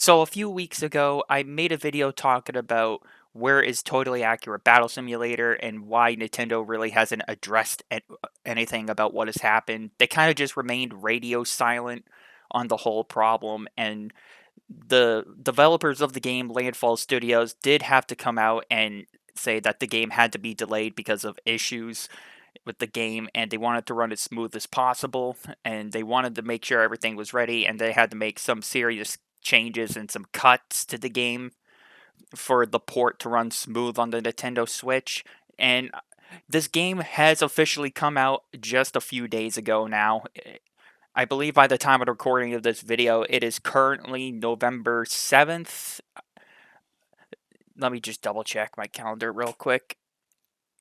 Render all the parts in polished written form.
So a few weeks ago, I made a video talking about where is Totally Accurate Battle Simulator and why Nintendo really hasn't addressed anything about what has happened. They kind of just remained radio silent on the whole problem, and the developers of the game, Landfall Studios, did have to come out and say that the game had to be delayed because of issues with the game, and they wanted to run as smooth as possible, and they wanted to make sure everything was ready, and they had to make some serious changes and some cuts to the game for the port to run smooth on the Nintendo Switch. And this game has officially come out just a few days ago now. I believe by the time of the recording of this video, it is currently November 7th. Let me just double check my calendar real quick.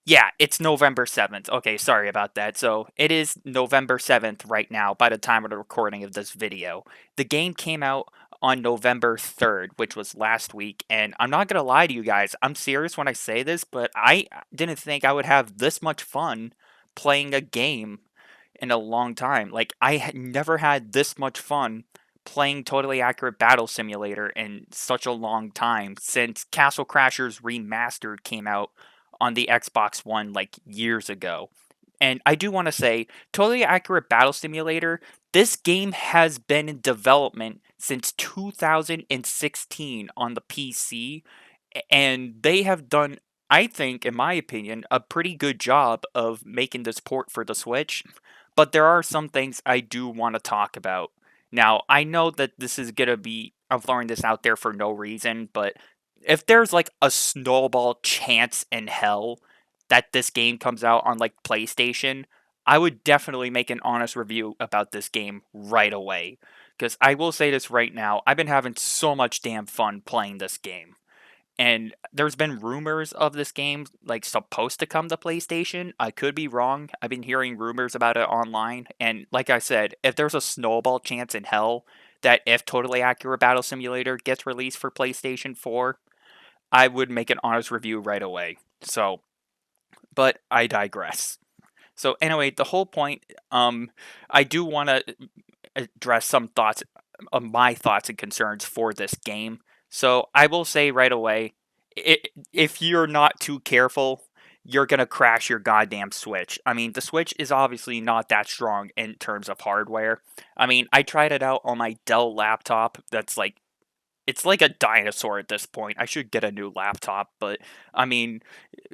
Yeah, it's November 7th. Okay, sorry about that. So it is November 7th right now by the time of the recording of this video. The game came out on November 3rd, which was last week. And I'm not going to lie to you guys. I'm serious when I say this, but I didn't think I would have this much fun playing a game in a long time. Like, I had never had this much fun playing Totally Accurate Battle Simulator in such a long time since Castle Crashers Remastered came out on the Xbox One like years ago. And I do want to say, Totally Accurate Battle Simulator, this game has been in development since 2016 on the PC, and they have done, I think, in my opinion, a pretty good job of making this port for the Switch. But there are some things I do want to talk about. Now, I know that this is going to be, I'm throwing this out there for no reason, but if there's like a snowball chance in hell that this game comes out on like PlayStation, I would definitely make an honest review about this game right away. Because I will say this right now, I've been having so much damn fun playing this game. And there's been rumors of this game like supposed to come to PlayStation. I could be wrong. I've been hearing rumors about it online. And like I said, if there's a snowball chance in hell that if Totally Accurate Battle Simulator gets released for PlayStation 4, I would make an honest review right away. So, but I digress. So anyway, the whole point, I do want to address some thoughts, my thoughts and concerns for this game. So I will say right away, if you're not too careful, you're gonna crash your goddamn Switch. I mean, the Switch is obviously not that strong in terms of hardware. I mean, I tried it out on my Dell laptop. That's like it's like a dinosaur at this point. I should get a new laptop, but I mean,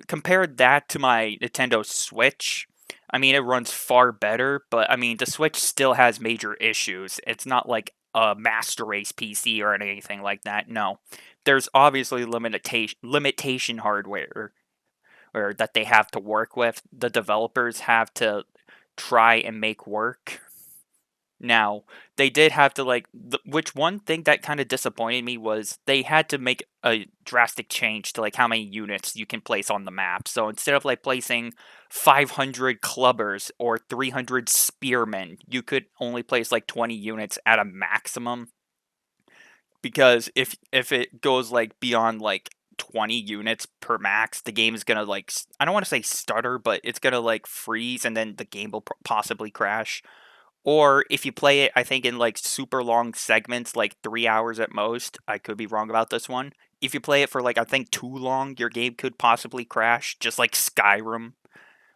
compared that to my Nintendo Switch, I mean, it runs far better, but I mean, the Switch still has major issues. It's not like a master race PC or anything like that. No. There's obviously limitation hardware or that they have to work with. The developers have to try and make work. Now, they did have to which one thing that kind of disappointed me was they had to make a drastic change to like how many units you can place on the map. So instead of like placing 500 clubbers or 300 spearmen, you could only place like 20 units at a maximum because if it goes like beyond like 20 units per max, the game is going to like I don't want to say stutter, but it's going to like freeze and then the game will possibly crash. Or if you play it, I think in like super long segments, like 3 hours at most. I could be wrong about this one. If you play it for like I think too long, your game could possibly crash, just like Skyrim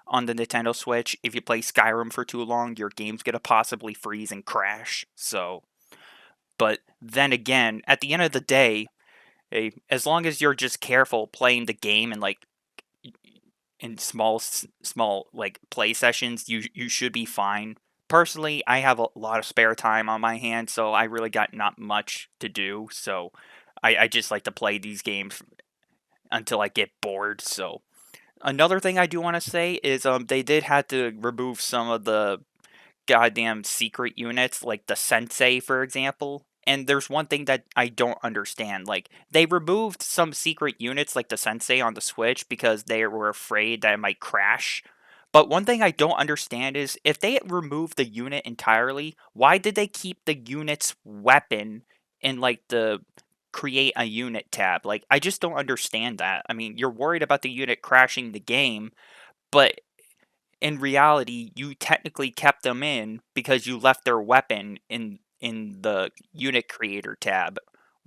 on the Nintendo Switch. If you play Skyrim for too long, your game's gonna possibly freeze and crash. So, but then again, at the end of the day, as long as you're just careful playing the game and like in small like play sessions, you should be fine. Personally, I have a lot of spare time on my hands, so I really got not much to do. So I just like to play these games until I get bored. So another thing I do want to say is they did have to remove some of the goddamn secret units, like the Sensei, for example. And there's one thing that I don't understand. Like, they removed some secret units, like the Sensei on the Switch, because they were afraid that it might crash. But one thing I don't understand is if they had removed the unit entirely, why did they keep the unit's weapon in, like, the create a unit tab? Like, I just don't understand that. I mean, you're worried about the unit crashing the game, but in reality, you technically kept them in because you left their weapon in the unit creator tab,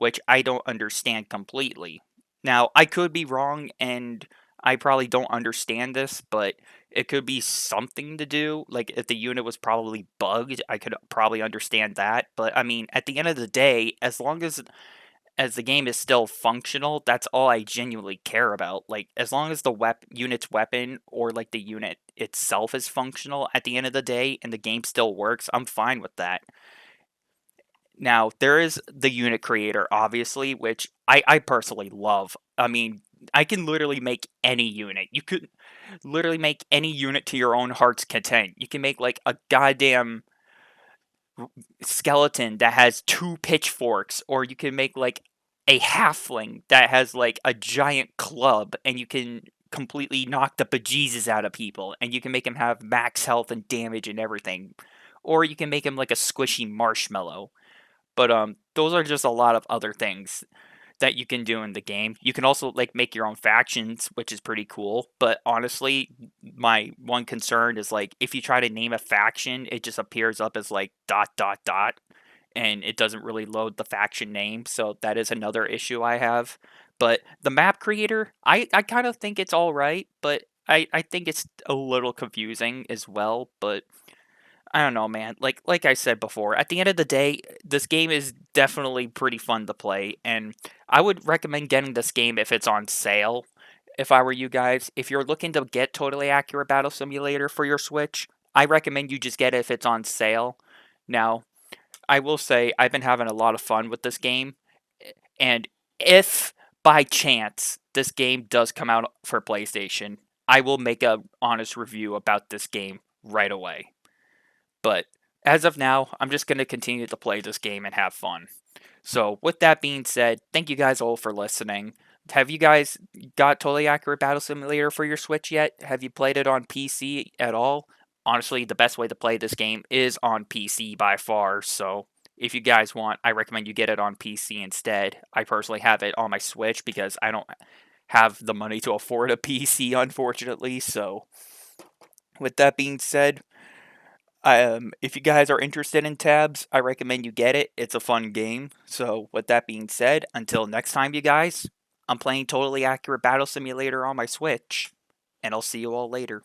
which I don't understand completely. Now, I could be wrong and I probably don't understand this, but it could be something to do. Like, if the unit was probably bugged, I could probably understand that. But I mean, at the end of the day, as the game is still functional, that's all I genuinely care about. Like, as long as the unit's weapon or like the unit itself is functional at the end of the day and the game still works, I'm fine with that. Now, there is the unit creator, obviously, which I personally love. I mean, I can literally make any unit. You could literally make any unit to your own heart's content. You can make like a goddamn skeleton that has two pitchforks, or you can make like a halfling that has like a giant club, and you can completely knock the bejesus out of people, and you can make him have max health and damage and everything. Or you can make him like a squishy marshmallow. But those are just a lot of other things that you can do in the game. You can also like make your own factions, which is pretty cool. But honestly, my one concern is like if you try to name a faction, it just appears up as like dot dot dot and it doesn't really load the faction name. So that is another issue I have. But the map creator, I kind of think it's all right, but I think it's a little confusing as well. But I don't know, man. Like I said before, at the end of the day, this game is definitely pretty fun to play, and I would recommend getting this game if it's on sale. If I were you guys, if you're looking to get Totally Accurate Battle Simulator for your Switch, I recommend you just get it if it's on sale. Now, I will say I've been having a lot of fun with this game, and if by chance this game does come out for PlayStation, I will make a honest review about this game right away. But as of now, I'm just going to continue to play this game and have fun. So, with that being said, thank you guys all for listening. Have you guys got Totally Accurate Battle Simulator for your Switch yet? Have you played it on PC at all? Honestly, the best way to play this game is on PC by far. So, if you guys want, I recommend you get it on PC instead. I personally have it on my Switch because I don't have the money to afford a PC, unfortunately. So, with that being said, if you guys are interested in tabs, I recommend you get it. It's a fun game. So, with that being said, until next time, you guys, I'm playing Totally Accurate Battle Simulator on my Switch, and I'll see you all later.